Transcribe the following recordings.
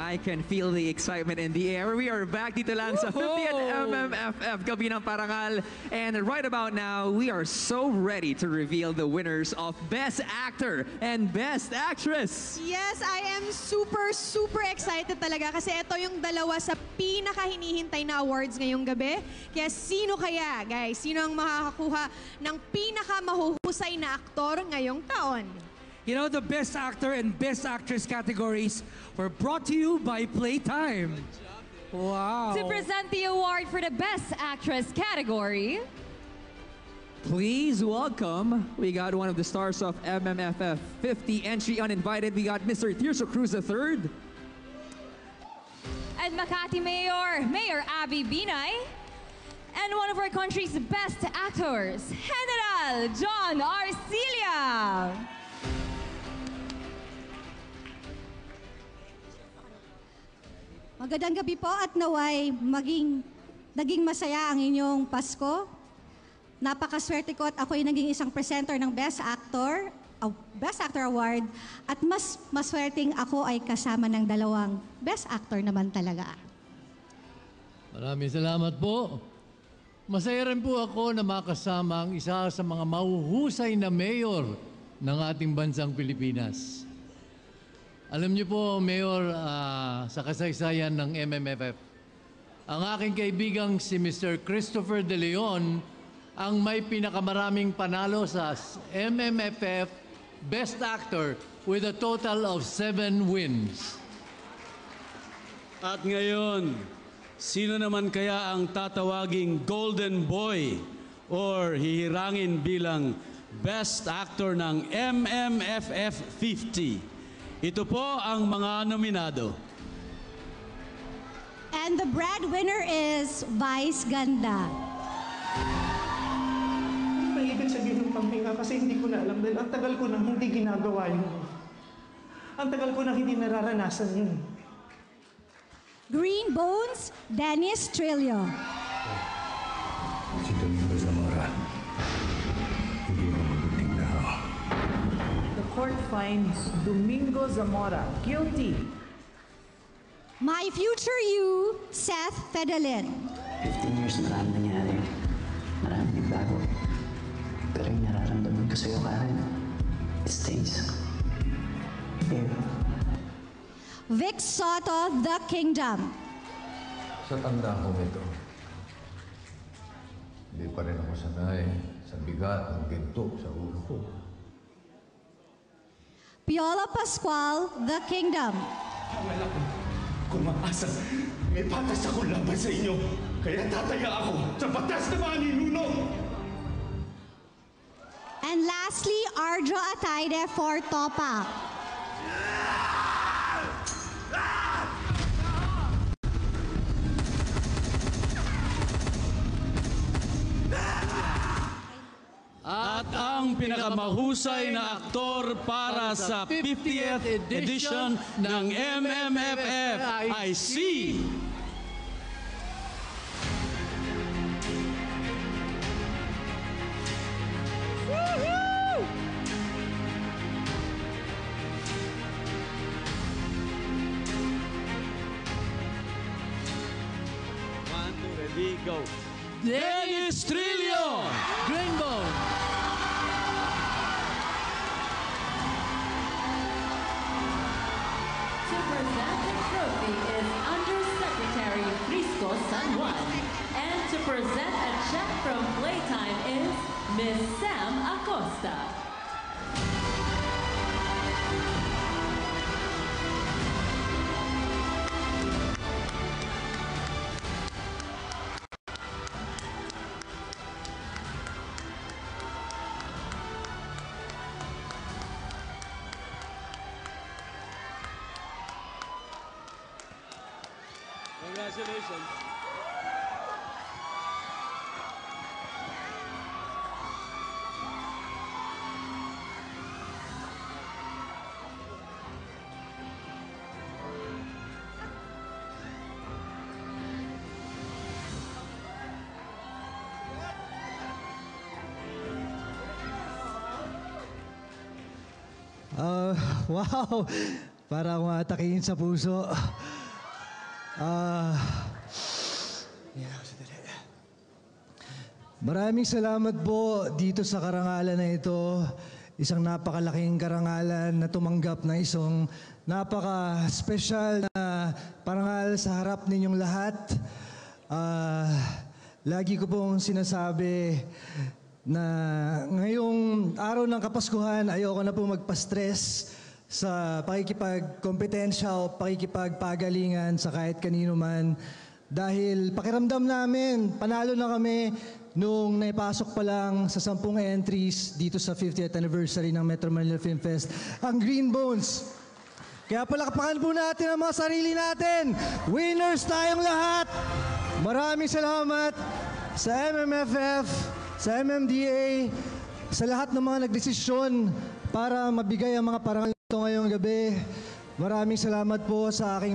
I can feel the excitement in the air. We are back dito lang sa 50th MMFF Gabi ng Parangal. And right about now, we are so ready to reveal the winners of Best Actor and Best Actress. Yes, I am super excited talaga kasi ito yung dalawa sa pinaka-hinihintay na awards ngayong gabi. Kaya sino kaya, guys? Sino ang makakakuha ng pinaka-mahuhusay na aktor ngayong taon? You know, the Best Actor and Best Actress categories were brought to you by Playtime. Wow. To present the award for the Best Actress category, please welcome, we got one of the stars of MMFF 50 entry uninvited. We got Mr. Tirso Cruz III. And Makati Mayor Abby Binay. And one of our country's best actors, General John Arcilla. Magandang gabi po at naway naging masaya ang inyong Pasko. Napakaswerte ko at ako'y naging isang presenter ng Best Actor Award at mas maswerteng ako ay kasama ng dalawang Best Actor naman talaga. Maraming salamat po. Masaya rin po ako na makasama ang isa sa mga mahuhusay na mayor ng ating bansang Pilipinas. Alam niyo po, Mayor, sa kasaysayan ng MMFF, ang aking kaibigang si Mr. Christopher De Leon ang may pinakamaraming panalo sa MMFF Best Actor with a total of 7 wins. At ngayon, sino naman kaya ang tatawaging Golden Boy or hihirangin bilang Best Actor ng MMFF 50? Ito po ang mga nominado. And the breadwinner is Vice Ganda. Hindi ba ibig sabihin ng panghinga kasi hindi ko na alam dahil ang tagal ko nang hindi ginagawa yun. Ang tagal ko nang hindi nararanasan yun. Green Bones, Dennis Trillo. Si Domingo Zamora, hindi mo mabuting tao. The court finds Domingo Zamora guilty. My Future You, Seth Fedalin. 15 years, marami nangyari. Marami nagbago. Pero yung nararamdaman ko sa'yo, Karen, it stays. Here. Vic Soto, The Kingdom. Sa tanda ko ito, hindi pa rin ako sanay sa bigat ng ginto sa ulo ko. Piola Pascual, The Kingdom. Wala kung maasa, may patas ako laban sa inyo. Kaya tataya ako sa batas na mga ninuno. And lastly, Arjo Ataide for Topa. At ang pinakamahusay na aktor para sa 50th edition ng MMFF ay si... One, two, ready, go. Dennis Trillo! Green Bone! to present the trophy is Undersecretary Frisco San Juan. And to present a check from Playtime is Miss Sam Acosta. Congratulations. Wow. para akong atakihin sa puso. Maraming salamat po dito sa karangalan na ito. Isang napakalaking karangalan na tumanggap ng isang napaka-special na parangal sa harap ninyong lahat. Lagi ko pong sinasabi na ngayong araw ng Kapaskuhan, ayoko na po magpa-stress sa pakikipagkompetensya o pakikipagpagalingan sa kahit kanino man. Dahil pakiramdam namin, panalo na kami nung naipasok pa lang sa 10 entries dito sa 50th anniversary ng Metro Manila Film Fest, ang Green Bones. Kaya palakpakan po natin ang mga sarili natin. Winners tayong lahat! Maraming salamat sa MMFF, sa MMDA, sa lahat ng mga nagdesisyon para mabigay ang mga parangal nito ngayong gabi. Maraming salamat po sa aking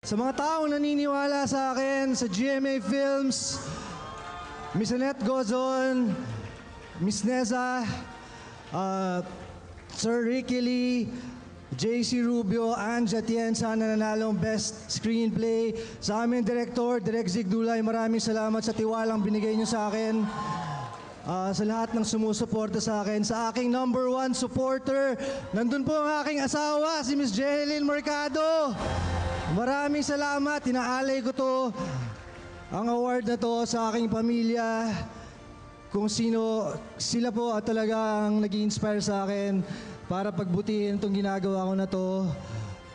sa mga taong naniniwala sa akin, sa GMA Films, Miss Annette Gozon, Miss Neza, Sir Ricky Lee, JC Rubio, Anja Tienza na nanalong Best Screenplay. Sa aming Director, Direk Zig Dulay, maraming salamat sa tiwalang binigay niyo sa akin. Sa lahat ng sumusuporta sa akin. Sa aking #1 supporter, nandun po ang aking asawa, si Miss Jeline Mercado. Maraming salamat. Inaalay ko to, ang award na to sa aking pamilya. Kung sila po at talagang nag-i-inspire sa akin para pagbutihin itong ginagawa ko na to,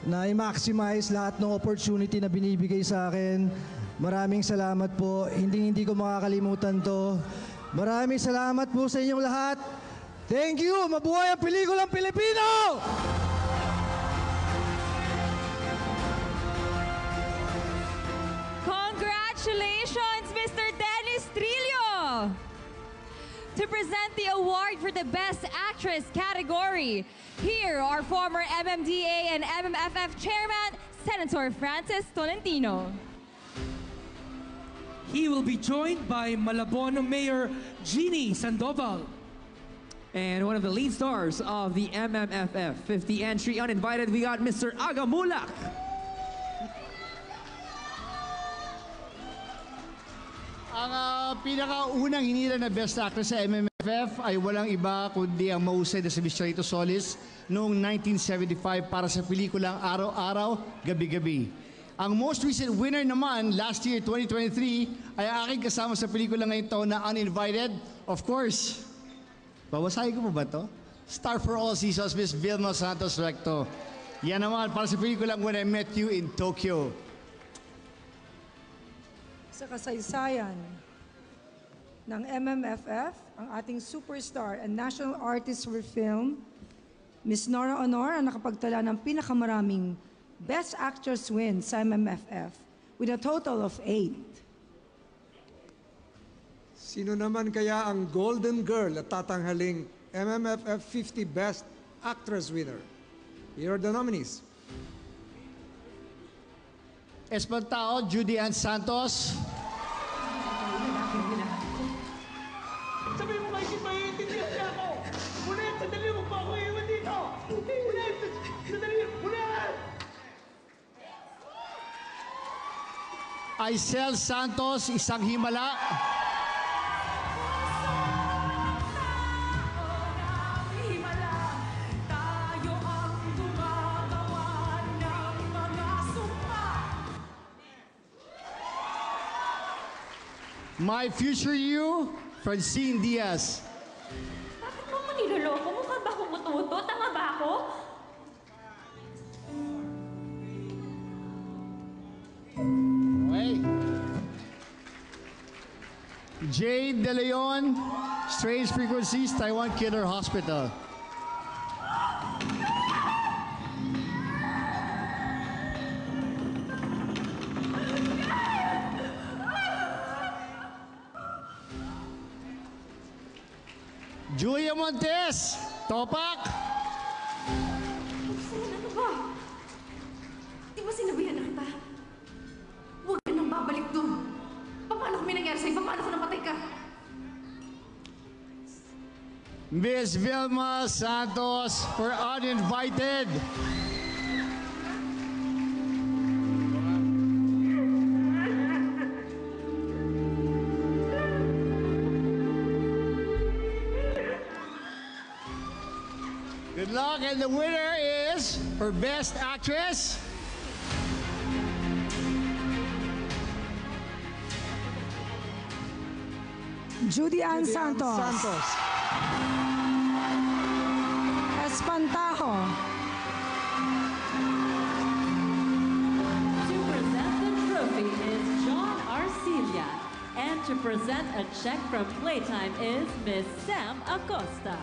na i-maximize lahat ng opportunity na binibigay sa akin. Maraming salamat po. Hindi ko makakalimutan to. Maraming salamat po sa inyong lahat. Thank you! Mabuhay ang pelikulang Pilipino! Congratulations, Mr. Dennis Trillo! To present the award for the Best Actress category, here are former MMDA and MMFF Chairman, Senator Francis Tolentino. He will be joined by Malabon Mayor Jeannie Sandoval. And one of the lead stars of the MMFF 50 entry uninvited, we got Mr. Agamulak. Ang pinakaunang hinila na Best Actress sa MMFF ay walang iba kundi ang mahusay na si Miss Charito Solis noong 1975 para sa pelikulang Araw-Araw, Gabi-Gabi. Ang most recent winner naman last year, 2023, ay aking kasama sa pelikula ngayon ito na uninvited. Of course, babasahin ko pa ba ito? Star for All Seasons, Miss Vilma Santos Recto. Yan naman para sa pelikulang When I Met You in Tokyo. Sa kasaysayan ng MMFF, ang ating superstar and national artist for film, Miss Nora Honor, ang nakapagtala ng pinakamaraming Best Actress win sa MMFF with a total of 8. Sino naman kaya ang Golden Girl at tatanghaling MMFF 50 Best Actress winner? Here are the nominees. Espantao, Judy Ann Santos. Sabi mo kayo, maiintindihan niya ako. Ulit, sandali mo pa ako iwan dito. Ulit, sandali, ulit. Aisel Santos, Isang Himala. My Future You, Francine Diaz. Bakit mo ko niloloko? Mukha ba akong ututo? Tama ba ako? Okay. Jade De Leon, Strange Frequencies, Taiwan Killer Hospital. Julia Montes, Topak. Ano ba? Di ba sinabihan na kita? Huwag ka nang babalik doon. Paano kami nangyari sa'yo? Paano kung namatay ka? Miss Vilma Santos for uninvited. Good luck, and the winner is, for Best Actress, Judy Ann Santos. Espantajo. To present the trophy is John Arcilla. And to present a check from Playtime is Miss Sam Acosta.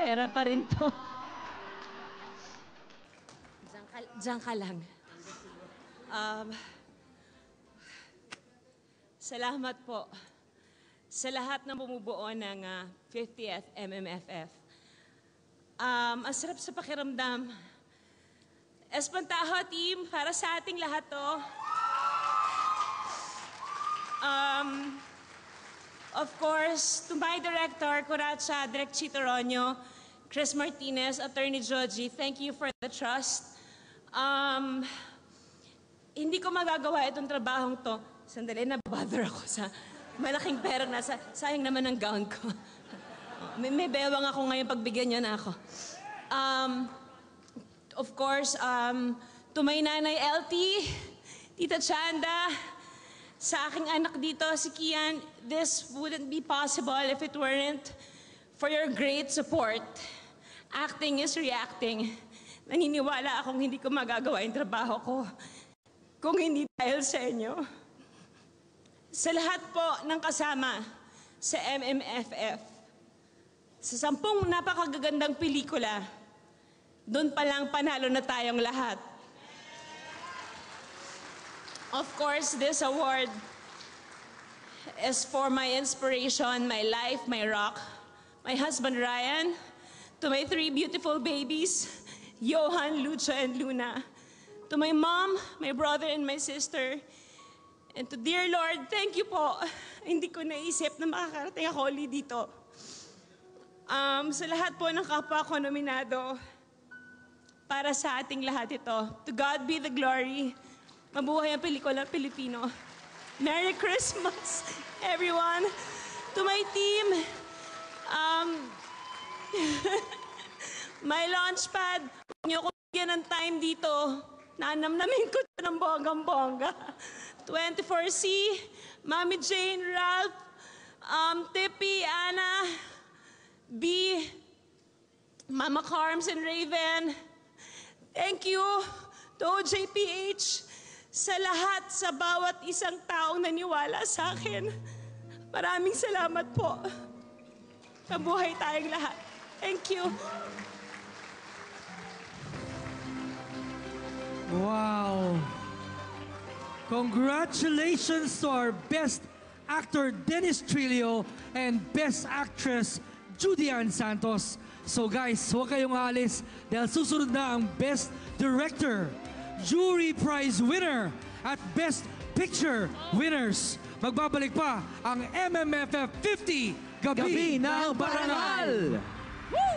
Pera pa rin to. Diyan ka lang. Salamat po sa lahat ng bumubuo ng 50th MMFF. Ang sarap sa pakiramdam. Espantajo team, para sa ating lahat to. Of course, to my director, Curacha, Direk Chito Ronyo, Chris Martinez, Attorney Joji, thank you for the trust. Hindi ko magagawa itong trabahong to. Sandali, nabother ako sa malaking perang nasa, sayang naman ang gown ko. May bewang ako ngayon, pagbigyan niyo na ako. Of course, to my nanay LT, Tita Chanda, sa aking anak dito, si Kian, this wouldn't be possible if it weren't for your great support. Acting is reacting. Naniniwala akong hindi ko magagawa yung trabaho ko kung hindi dahil sa inyo. Sa lahat po ng kasama sa MMFF, sa 10 napakagagandang pelikula, doon pa lang panalo na tayong lahat. Of course, this award is for my inspiration, my life, my rock, my husband Ryan, to my 3 beautiful babies, Johan, Lucha, and Luna, to my mom, my brother, and my sister, and to dear Lord, thank you po. Hindi ko naisip na makakarating ako ulit dito. Sa lahat po ng kapwa ko nominado, para sa ating lahat ito, to God be the glory. Mabuhay ang pelikula Pilipino. Merry Christmas, everyone. To my team, my launchpad, huwag niyo ko bigyan ng time dito. Nanamnamin ko ng bonggang-bongga. 24C, Mami Jane, Ralph, Tippy, Anna, B, Mama Carms and Raven. Thank you to OJPH. Sa lahat, sa bawat isang taong naniwala sa akin. Maraming salamat po. Mabuhay tayong lahat. Thank you. Wow. Congratulations to our Best Actor Dennis Trillo and Best Actress Judy Ann Santos. So guys, huwag kayong aalis dahil susunod na ang Best Director, Jury Prize winner at Best Picture winners. Magbabalik pa ang MMFF 50 Gabi ng Parangal! Woo!